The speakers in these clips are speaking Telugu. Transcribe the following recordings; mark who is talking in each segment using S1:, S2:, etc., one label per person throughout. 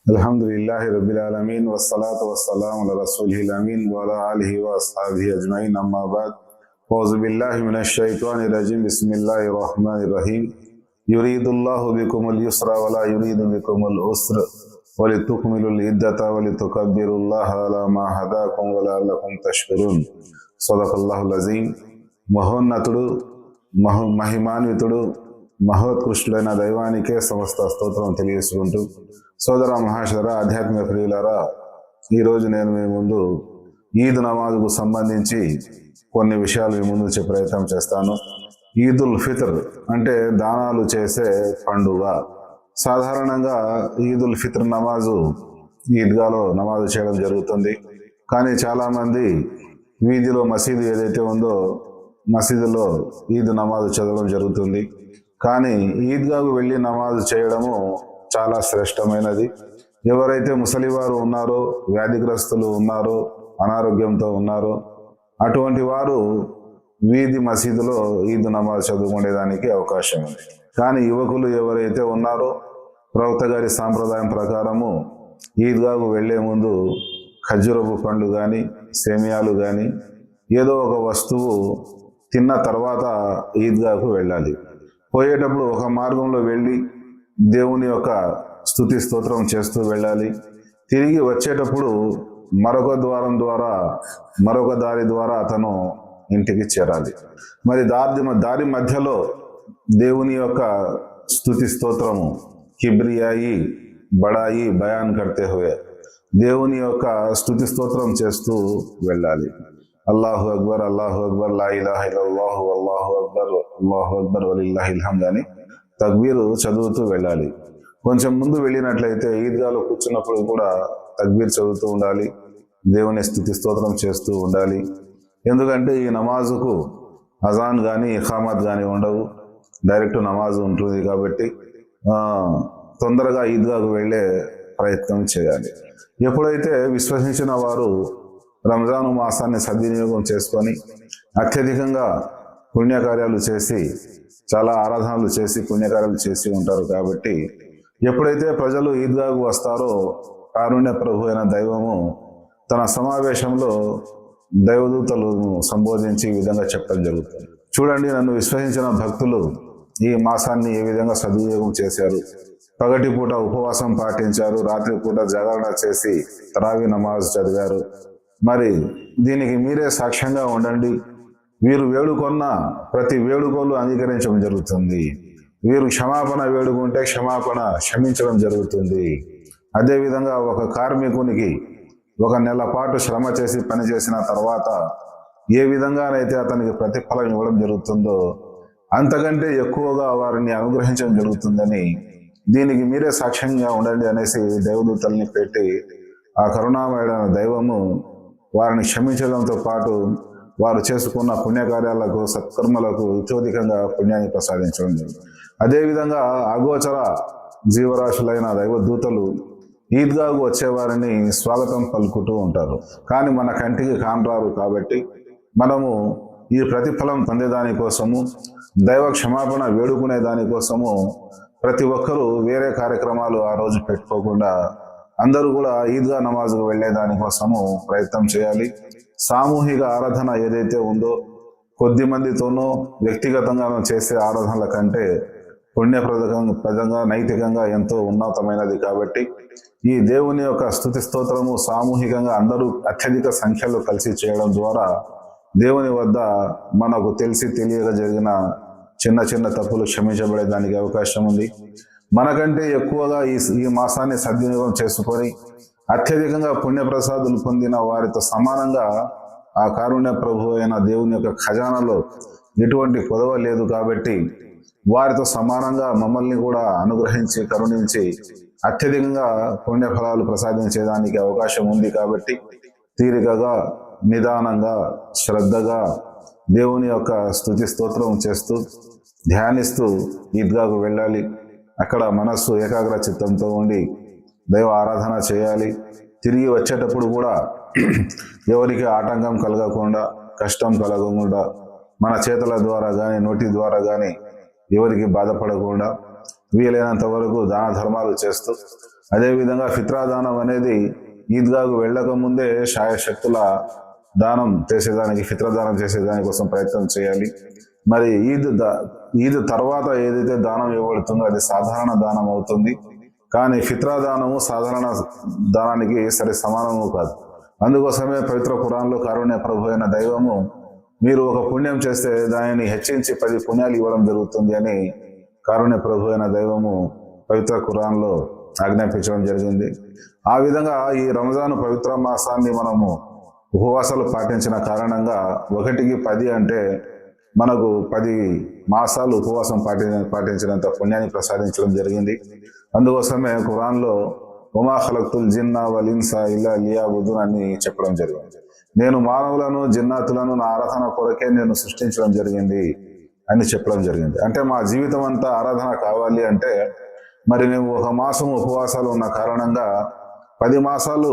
S1: अल्हम्दुलिल्लाहि रब्बिल आलमीन वस्सलातु वस्सलामु अला रसूलिहिल अमीन व अला आलिहि व अस्हाबिहि अजमईन अम्मा बाद औज़ु बिल्लाहि मिनश शैतानिर रजीम बिस्मिल्लाहिर रहमानिर रहीम युरीदुल्लाहु बिकुमुल युस्रा व ला युरीदु बिकुमुल उस्र व लितुकमिलुल इद्दता व लितुकब्बिरुल्लाह अला मा हदाकुम व लअल्लकुम तश्कुरून सदक़ल्लाहुल अज़ीम। మహోన్నతుడు మహిమాన్వితుడు మహోత్కృష్టుడైన దైవానికే సమస్త స్తోత్రం తెలియజేసుకుంటూ సోదర మహాశర ఆధ్యాత్మిక ప్రియులారా, ఈరోజు నేను మీ ముందు ఈద్ నమాజ్కు సంబంధించి కొన్ని విషయాలు మీ ముందు చెప్పే ప్రయత్నం చేస్తాను. ఈదుల్ ఫిత్ర్ అంటే దానాలు చేసే పండుగ. సాధారణంగా ఈదుల్ ఫిత్ర్ నమాజు ఈద్గాలో నమాజు చేయడం జరుగుతుంది. కానీ చాలామంది వీధిలో మసీదు ఏదైతే ఉందో మసీదులో ఈద్ నమాజు చదవడం జరుగుతుంది. కానీ ఈద్గాకు వెళ్ళి నమాజు చేయడము చాలా శ్రేష్టమైనది. ఎవరైతే ముసలివారు ఉన్నారో, వ్యాధిగ్రస్తులు ఉన్నారో, అనారోగ్యంతో ఉన్నారో అటువంటి వారు వీధి మసీదులో ఈద్ నమాజ్ చదువుకునేదానికి అవకాశం ఉంది. కానీ యువకులు ఎవరైతే ఉన్నారో ప్రవక్త గారి సాంప్రదాయం ప్రకారము ఈద్గాకు వెళ్లే ముందు ఖర్జూరపు పండ్లు కానీ సేమియాలు కానీ ఏదో ఒక వస్తువు తిన్న తర్వాత ఈద్గాకు వెళ్ళాలి. పోయేటప్పుడు ఒక మార్గంలో వెళ్ళి దేవుని యొక్క స్తుతి స్తోత్రం చేస్తూ వెళ్ళాలి. తిరిగి వచ్చేటప్పుడు మరొక ద్వారం ద్వారా మరొక దారి ద్వారా అతను ఇంటికి చేరాలి. మరి దారి మధ్యలో దేవుని యొక్క స్తుతి స్తోత్రము కిబ్రియాయి బడాయి బయాన్ కర్తే హుయే దేవుని యొక్క స్తుతి స్తోత్రం చేస్తూ వెళ్ళాలి. అల్లాహు అక్బర్ అల్లాహు అక్బర్ లా ఇలాహ ఇల్లల్లాహు అల్లాహు అక్బర్ వలిల్లాహిల్ హమ్ద్ అని తక్బీరు చదువుతూ వెళ్ళాలి. కొంచెం ముందు వెళ్ళినట్లయితే ఈద్గాలో కూర్చున్నప్పుడు కూడా తక్బీర్ చదువుతూ ఉండాలి, దేవుని స్తుతి స్తోత్రం చేస్తూ ఉండాలి. ఎందుకంటే ఈ నమాజుకు అజాన్ కానీ ఇఖామత్ కానీ ఉండవు, డైరెక్ట్ నమాజు ఉంటుంది. కాబట్టి తొందరగా ఈద్గాకు వెళ్ళే ప్రయత్నం చేయాలి. ఎప్పుడైతే విశ్వసించిన వారు రంజాను మాసాన్ని సద్వినియోగం చేసుకొని అత్యధికంగా పుణ్యకార్యాలు చేసి చాలా ఆరాధనలు చేసి పుణ్యకార్యాలు చేసి ఉంటారు. కాబట్టి ఎప్పుడైతే ప్రజలు ఈద్గాకు వస్తారో కారుణ్య ప్రభు అయిన దైవము తన సమావేశంలో దైవదూతలను సంబోధించి ఈ విధంగా చెప్పడం జరుగుతుంది. చూడండి, నన్ను విశ్వసించిన భక్తులు ఈ మాసాన్ని ఏ విధంగా సద్వినియోగం చేశారు. పగటిపూట ఉపవాసం పాటించారు, రాత్రిపూట జాగరణ చేసి తరావీ నమాజ్ చదివారు. మరి దీనికి మీరే సాక్ష్యంగా ఉండండి. వీరు వేడుకొన్న ప్రతి వేడుకలు అంగీకరించడం జరుగుతుంది. వీరు క్షమాపణ వేడుకుంటే క్షమించడం జరుగుతుంది. అదేవిధంగా ఒక కార్మికునికి ఒక నెల పాటు శ్రమ చేసి పనిచేసిన తర్వాత ఏ విధంగానైతే అతనికి ప్రతిఫలం ఇవ్వడం జరుగుతుందో అంతకంటే ఎక్కువగా వారిని అనుగ్రహించడం జరుగుతుందని దీనికి మీరే సాక్ష్యంగా ఉండండి అనేసి దైవదూతల్ని పెట్టి ఆ కరుణామయుడైన దైవము వారిని క్షమించడంతో పాటు వారు చేసుకున్న పుణ్యకార్యాలకు సత్కర్మలకు ఇతోధికంగా పుణ్యాన్ని ప్రసాదించడం జరిగింది. అదేవిధంగా అగోచర జీవరాశులైన దైవదూతలు ఈద్గాకు వచ్చేవారిని స్వాగతం పలుకుతూ ఉంటారు. కానీ మన కంటికి కానరారు. కాబట్టి మనము ఈ ప్రతిఫలం పొందేదానికోసము దైవ క్షమాపణ వేడుకునే దానికోసము ప్రతి ఒక్కరూ వేరే కార్యక్రమాలు ఆ రోజు పెట్టుకోకుండా అందరూ కూడా ఈద్గా నమాజ్కు వెళ్లే దానికోసము ప్రయత్నం చేయాలి. సామూహిక ఆరాధన ఏదైతే ఉందో కొద్ది మందితోనో వ్యక్తిగతంగా చేసే ఆరాధనల కంటే పుణ్యప్రదంగా నైతికంగా ఎంతో ఉన్నతమైనది. కాబట్టి ఈ దేవుని యొక్క స్తుతి స్తోత్రము సామూహికంగా అందరూ అత్యధిక సంఖ్యలో కలిసి చేయడం ద్వారా దేవుని వద్ద మనకు తెలిసి తెలియక జరిగిన చిన్న చిన్న తప్పులు క్షమించబడేదానికి అవకాశం ఉంది. మనకంటే ఎక్కువగా ఈ మాసాన్ని సద్వినియోగం చేసుకొని అత్యధికంగా పుణ్యప్రసాదులు పొందిన వారితో సమానంగా ఆ కారుణ్య ప్రభు అయిన దేవుని యొక్క ఖజానాలో ఎటువంటి కొదవ లేదు. కాబట్టి వారితో సమానంగా మమ్మల్ని కూడా అనుగ్రహించి కరుణించి అత్యధికంగా పుణ్యఫలాలు ప్రసాదించేదానికి అవకాశం ఉంది. కాబట్టి తీరికగా నిదానంగా శ్రద్ధగా దేవుని యొక్క స్తుతి స్తోత్రం చేస్తూ ధ్యానిస్తూ ఈద్గాకు వెళ్ళాలి. అక్కడ మనస్సు ఏకాగ్ర చిత్తంతో ఉండి దైవ ఆరాధన చేయాలి. తిరిగి వచ్చేటప్పుడు కూడా ఎవరికి ఆటంకం కలగకుండా కష్టం కలగకుండా మన చేతుల ద్వారా కానీ నోటి ద్వారా కానీ ఎవరికి బాధపడకుండా వీలైనంత వరకు దాన ధర్మాలు చేస్తూ అదేవిధంగా ఫిత్రా దానం అనేది ఈద్గాకు వెళ్ళక ముందే శాయశక్తుల దానం చేసేదానికి, ఫిత్రా దానం చేసేదాని కోసం ప్రయత్నం చేయాలి. మరి ఈద్ తర్వాత ఏదైతే దానం ఇవ్వబడుతుందో అది సాధారణ దానం అవుతుంది. కానీ ఫిత్రా దానము సాధారణ దానానికి సరి సమానము కాదు. అందుకోసమే పవిత్ర ఖురాన్లో కారుణ్య ప్రభు అయిన దైవము మీరు ఒక పుణ్యం చేస్తే దానిని హెచ్చించి 10 పుణ్యాలు ఇవ్వడం జరుగుతుంది అని కారుణ్య ప్రభు అయిన దైవము పవిత్ర ఖురాన్లో ఆజ్ఞాపించడం జరిగింది. ఆ విధంగా ఈ రంజాన్ పవిత్ర మాసాన్ని మనము ఉపవాసాలు పాటించిన కారణంగా 1కి 10 అంటే మనకు 10 మాసాలు ఉపవాసం పాటించినంత పుణ్యాన్ని ప్రసాదించడం జరిగింది. అందుకోసమే ఖురాన్లో వమా ఖలక్తుల్ జిన్న వల్ ఇన్సా ఇల్లా లియఅబుదూన్ అని చెప్పడం జరిగింది. నేను మానవులను జిన్నాతులను నా ఆరాధన కొరకే నేను సృష్టించడం జరిగింది అని చెప్పడం జరిగింది. అంటే మా జీవితం అంతా ఆరాధన కావాలి అంటే మరి మేము 1 మాసం ఉపవాసాలు ఉన్న కారణంగా 10 మాసాలు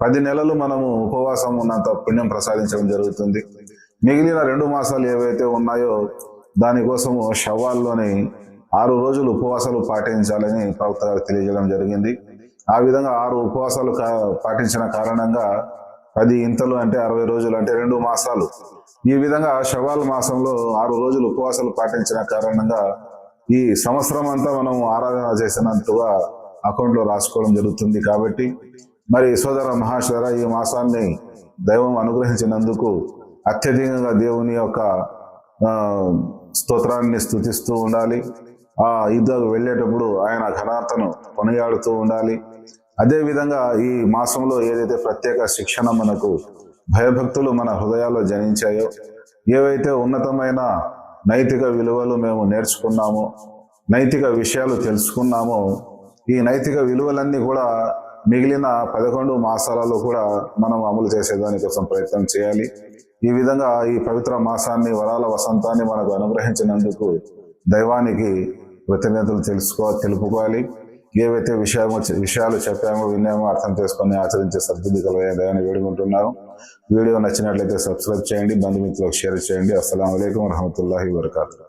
S1: 10 నెలలు మనము ఉపవాసం ఉన్నంత పుణ్యం ప్రసాదించడం జరుగుతుంది. మిగిలిన 2 మాసాలు ఏవైతే ఉన్నాయో దానికోసము షవ్వాల్లోని 6 రోజులు ఉపవాసాలు పాటించాలని ప్రవక్త గారు తెలియజేయడం జరిగింది. ఆ విధంగా 6 ఉపవాసాలు పాటించిన కారణంగా 10 ఇంతలు అంటే 60 రోజులు అంటే 2 మాసాలు. ఈ విధంగా షవ్వాల్ మాసంలో 6 రోజులు ఉపవాసాలు పాటించిన కారణంగా ఈ సంవత్సరం అంతా మనం ఆరాధన చేసినంతగా అకౌంట్లో రాసుకోవడం జరుగుతుంది. కాబట్టి మరి సోదర మహాశర, ఈ మాసాన్ని దైవం అనుగ్రహించినందుకు అత్యధికంగా దేవుని యొక్క స్తోత్రాన్ని స్తుతిస్తూ ఉండాలి. ఆ ఈద్గాకు వెళ్ళేటప్పుడు ఆయన ఘనతను కొనియాడుతూ ఉండాలి. అదేవిధంగా ఈ మాసంలో ఏదైతే ప్రత్యేక శిక్షణ మనకు భయభక్తులు మన హృదయాల్లో జనించాయో, ఏవైతే ఉన్నతమైన నైతిక విలువలు మేము నేర్చుకున్నామో, నైతిక విషయాలు తెలుసుకున్నామో, ఈ నైతిక విలువలన్నీ కూడా మిగిలిన 11 మాసాలలో కూడా మనం అమలు చేసేదానికోసం ప్రయత్నం చేయాలి. ఈ విధంగా ఈ పవిత్ర మాసాన్ని, వరాల వసంతాన్ని మనకు అనుగ్రహించినందుకు దైవానికి కృతజ్ఞతలు తెలుపుకోవాలి. ఏవైతే విషయాలు చెప్పామో, విన్నామో అర్థం చేసుకొని ఆచరించే సద్బుద్ధి కలగాలని వేడుకుంటున్నాను. వీడియో నచ్చినట్లయితే సబ్స్క్రైబ్ చేయండి, బంధుమిత్రులకు షేర్ చేయండి. అస్సలాము అలైకుం వరహమతుల్లాహి వబరకాతుహు.